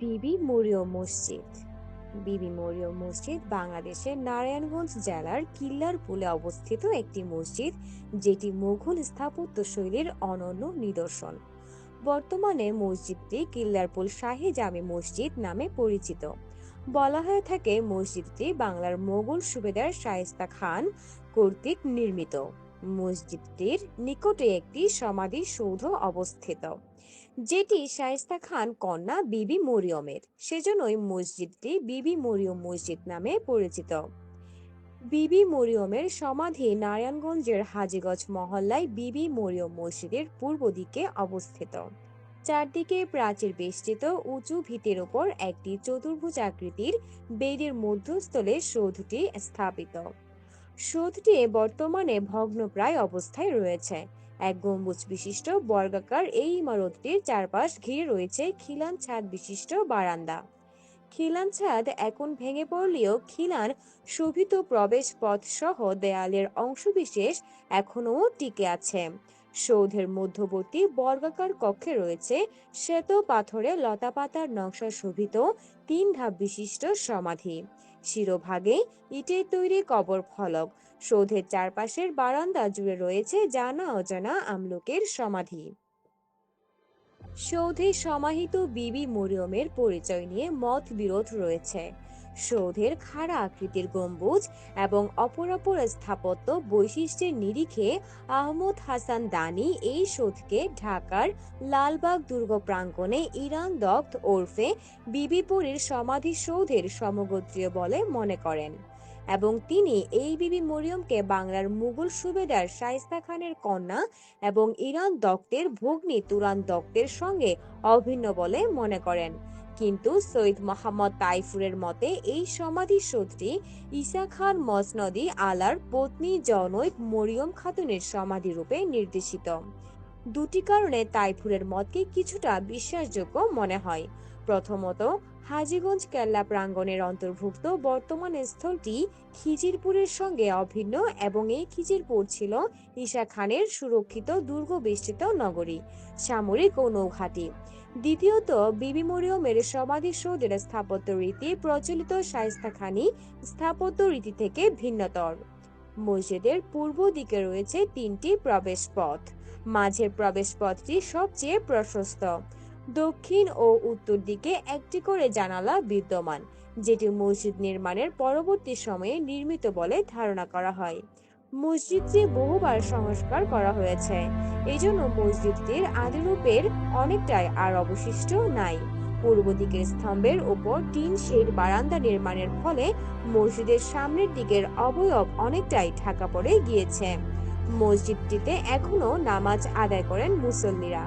বিবি মরিয়ম মসজিদ। বিবি মরিয়ম মসজিদ বাংলাদেশের নারায়ণগঞ্জ জেলার কিল্লারপুলে অবস্থিত একটি মসজিদ, যেটি মুঘল স্থাপত্য শৈলীর অনন্য নিদর্শন। বর্তমানে মসজিদটি কিল্লারপুল শাহী জামে মসজিদ নামে পরিচিত। বলা হয়ে থাকে মসজিদটি বাংলার মোগল সুবেদার শায়েস্তা খান কর্তৃক নির্মিত। মসজিদটির নিকটে একটি সমাধিসৌধ অবস্থিত, যেটি শায়েস্তা খান কন্যা বিবি মরিয়মের, সেজন্যই মসজিদটি বিবি মরিয়ম মসজিদ নামে পরিচিত। বিবি মরিয়মের সমাধি নারায়ণগঞ্জের হাজীগঞ্জ মহল্লায় বিবি মরিয়ম মসজিদের পূর্ব দিকে অবস্থিত। চারদিকে প্রাচীর বেষ্টিত উঁচু ভিতের উপর একটি চতুর্ভুজ আকৃতির বেদির মধ্যস্থলে সৌধটি স্থাপিত। সৌধটি বর্তমানে ভগ্নপ্রায় অবস্থায় রয়েছে। এক গম্বুজ বিশিষ্ট বর্গাকার এই ইমারতটির চারপাশ ঘিরে রয়েছে খিলান ছাদ বিশিষ্ট বারান্দা। খিলান ছাদ এখন ভেঙে পড়লেও খিলান শোভিত প্রবেশ পথ সহ দেয়ালের অংশবিশেষ এখনও টিকে আছে। সৌধের মধ্যবর্তী বর্গাকার কক্ষে রয়েছে শ্বেত পাথরে লতাপাতার নকশা শোভিত 3 ধাপ বিশিষ্ট সমাধি। শিরোভাগে ইটের তৈরি কবর ফলক। সৌধের চারপাশের বারান্দা জুড়ে রয়েছে জানা অজানা আমলকের সমাধি। সৌধে সমাহিত বিবি মরিয়মের পরিচয় নিয়ে মত বিরোধ রয়েছে। সৌধের খাড়া আকৃতির গম্বুজ এবং অপরাপর স্থাপত্য বৈশিষ্ট্যের নিরিখে আহমদ হাসান দানি এই সৌধকে ঢাকার লালবাগ দুর্গ প্রাঙ্গণে ইরান দগ্ধ ওরফে বিবি পরীর সমাধিসৌধের সমগোত্রীয় বলে মনে করেন, এবং তিনি এই বিবি মরিয়মকে বাংলার মুঘল সুবেদার শায়েস্তা খানের কন্যা এবং ইরান দগ্ধের ভগ্নী তুরান দগ্ধের সঙ্গে অভিন্ন বলে মনে করেন। কিন্তু সৈয়দ মোহাম্মদ তাইফুরের মতে এই সমাধিসৌধটি ঈসা খান মসনদি আলার পত্নী জনৈক মরিয়ম খাতুনের সমাধি রূপে নির্দেশিত। দুটি কারণে তাইফুরের মতকে কিছুটা বিশ্বাসযোগ্য মনে হয়। প্রথমত, হাজীগঞ্জ কেল্লা প্রাঙ্গণের অন্তর্ভুক্ত বর্তমান স্থলটি খিজিরপুরের সঙ্গে অভিন্ন, এবং এই খিজিরপুর ছিল ঈসা খানের সুরক্ষিত দুর্গ বেষ্টিত নগরী, সামরিক ও নৌঘাঁটি। দ্বিতীয়ত, বিবি মরিয়মের সমাধিসৌধের স্থাপত্য রীতি প্রচলিত শায়েস্তা খানি স্থাপত্য রীতি থেকে ভিন্নতর। মসজিদের পূর্ব দিকে রয়েছে 3টি প্রবেশ পথ। মাঝের প্রবেশ পথটি সবচেয়ে প্রশস্ত। দক্ষিণ ও উত্তর দিকে একটি করে জানালা বিদ্যমান, যেটি মসজিদ নির্মাণের পরবর্তী সময়ে নির্মিত বলে ধারণা করা হয়। মসজিদটি বহুবার সংস্কার করা হয়েছে, এজন্য মসজিদটির আদিরূপের অনেকটাই আর অবশিষ্ট নাই। পূর্ব দিকের স্তম্ভের উপর টিন শেড বারান্দা নির্মাণের ফলে মসজিদের সামনের দিকের অবয়ব অনেকটাই ঢাকা পড়ে গিয়েছে। মসজিদটিতে এখনো নামাজ আদায় করেন মুসল্লিরা।